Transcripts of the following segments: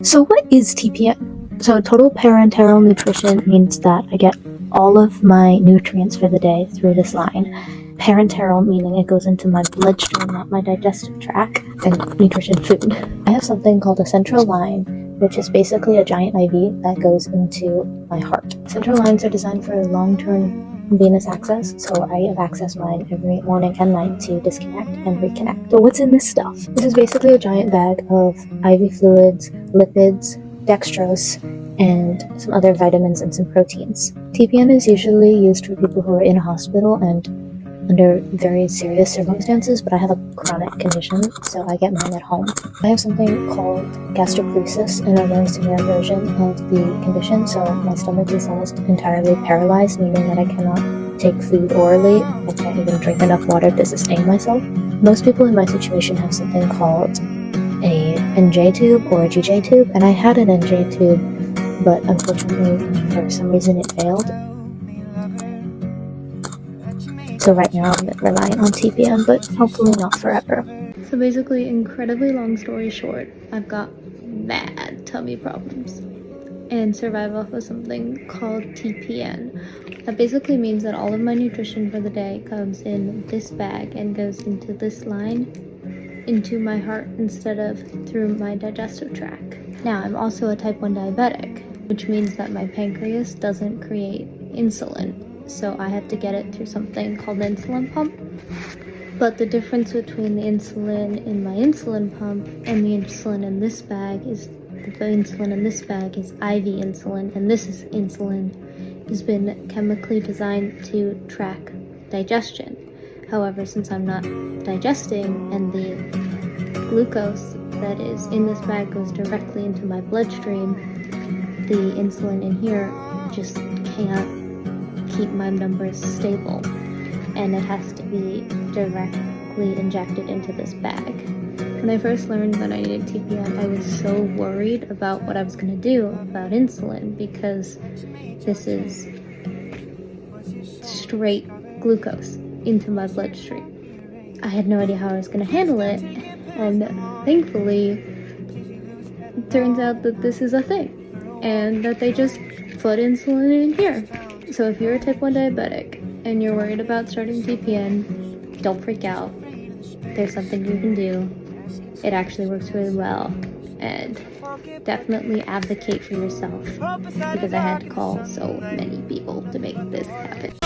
So what is TPN? So total parenteral nutrition means that I get all of my nutrients for the day through this line. Parenteral meaning it goes into my bloodstream, not my digestive tract, and nutrition food. I have something called a central line, which is basically a giant IV that goes into my heart. Central lines are designed for long-term venous access, so I have access mine every morning and night to disconnect and reconnect. So what's in this stuff? This is basically a giant bag of IV fluids, lipids, dextrose, and some other vitamins and some proteins. TPN is usually used for people who are in a hospital and under very serious circumstances, but I have a chronic condition, so I get mine at home. I have something called gastroparesis, and a very severe version of the condition, so my stomach is almost entirely paralyzed, meaning that I cannot take food orally. I can't even drink enough water to sustain myself. Most people in my situation have something called a NJ tube or a GJ tube, and I had an NJ tube, but unfortunately for some reason it failed. So right now I'm relying on TPN, but hopefully not forever. So basically, incredibly long story short, I've got mad tummy problems and survive off of something called TPN. That basically means that all of my nutrition for the day comes in this bag and goes into this line into my heart instead of through my digestive tract. Now, I'm also a type 1 diabetic, which means that my pancreas doesn't create insulin. So I have to get it through something called an insulin pump. But the difference between the insulin in my insulin pump and the insulin in this bag is the insulin in this bag is IV insulin, and this is insulin has been chemically designed to track digestion. However, since I'm not digesting and the glucose that is in this bag goes directly into my bloodstream, the insulin in here just can't keep my numbers stable, and it has to be directly injected into this bag. When I first learned that I needed TPN, I was so worried about what I was going to do about insulin, because this is straight glucose into my bloodstream. I had no idea how I was going to handle it, and thankfully it turns out that this is a thing, and that they just put insulin in here. So if you're a type 1 diabetic and you're worried about starting TPN, don't freak out. There's something you can do. It actually works really well. And definitely advocate for yourself, because I had to call so many people to make this happen.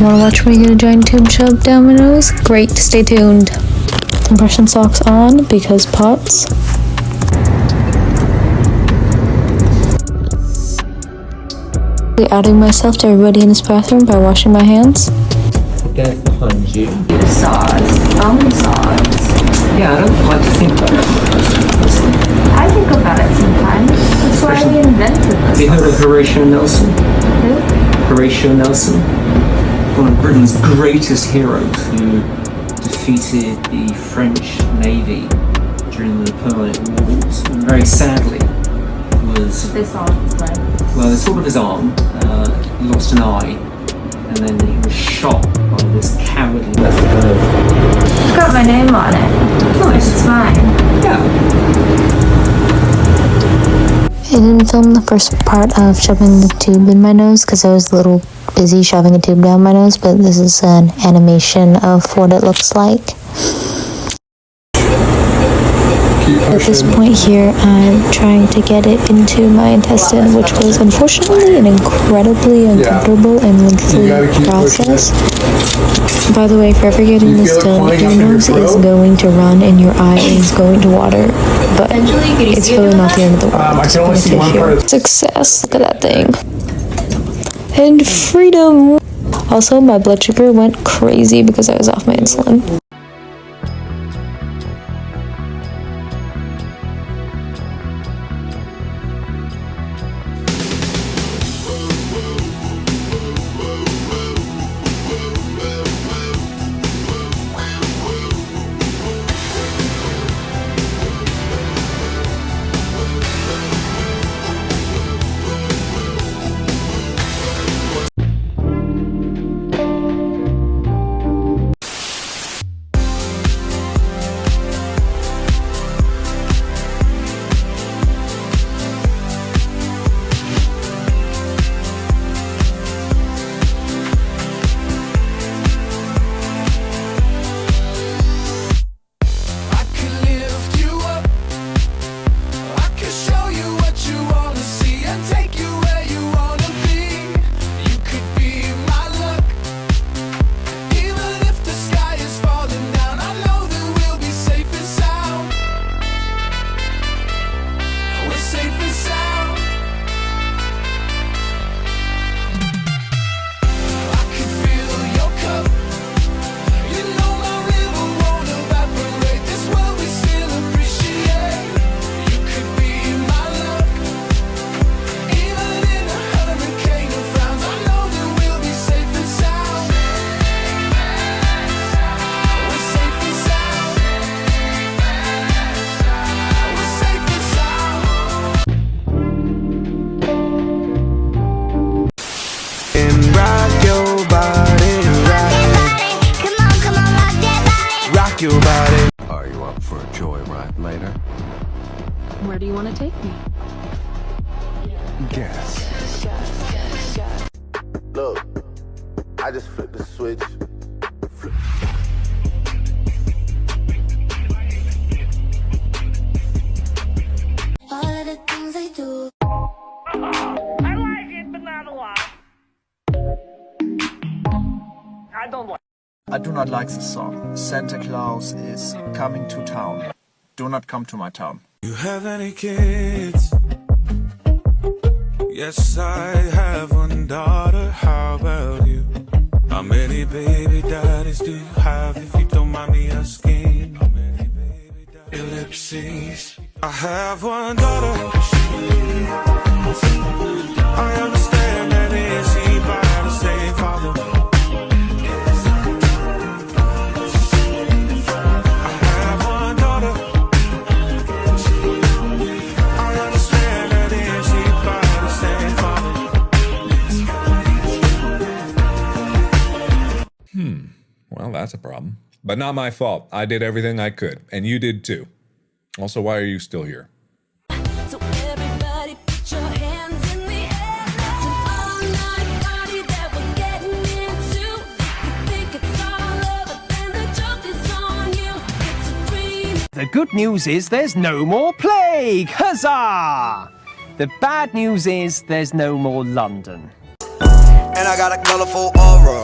Want to watch me get a giant tube shoved down my nose? Great, stay tuned. Compression socks on because pots. Outing myself to everybody in this bathroom by washing my hands. Get behind you. Sauce, sauce. Yeah, I don't like to think about it. I think about it sometimes. That's why we invented this. Have you heard of Horatio Nelson? Who? Horatio Nelson, one of Britain's greatest heroes, who defeated the French Navy during the Napoleonic Wars, and very sadly was... They saw his leg. Well, they saw his arm, he lost an eye, and then he was shot by this cowardly... It's got my name on it. Nice. It's mine. Yeah. I didn't film the first part of shoving the tube in my nose because I was a little busy shoving a tube down my nose, but this is an animation of what it looks like. this point here, I'm trying to get it into my intestine, which was unfortunately an incredibly uncomfortable and lengthy process. By the way, for ever getting this done, your nose is going to run and your eye is going to water, but it's really not the end of the world. I can only see one part of the Success, look at that thing. And freedom. Also, my blood sugar went crazy because I was off my insulin. Your body. Are you up for a joyride later? Where do you want to take me? Guess. Look, I just flipped the switch. All of the things I do. I like it, but not a lot. I don't like it. I do not like the song. Santa Claus is coming to town. Do not come to my town. You have any kids? Yes, I have one daughter. How about you? How many baby daddies do you have, if you don't mind me asking? How many baby daddies? Ellipses. I have one daughter. I understand that is he by the same father. Well, that's a problem. But not my fault. I did everything I could, and you did too. Also, why are you still here? So everybody put your hands in the air. It's an all-night party that we're getting into. You think it's all over, then the joke is on you. It's a dream. The good news is there's no more plague! Huzzah! The bad news is there's no more London. And I got a colorful aura,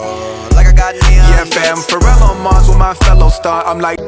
like I got neon. Yeah, fam, Pharrell on Mars with my fellow star. I'm like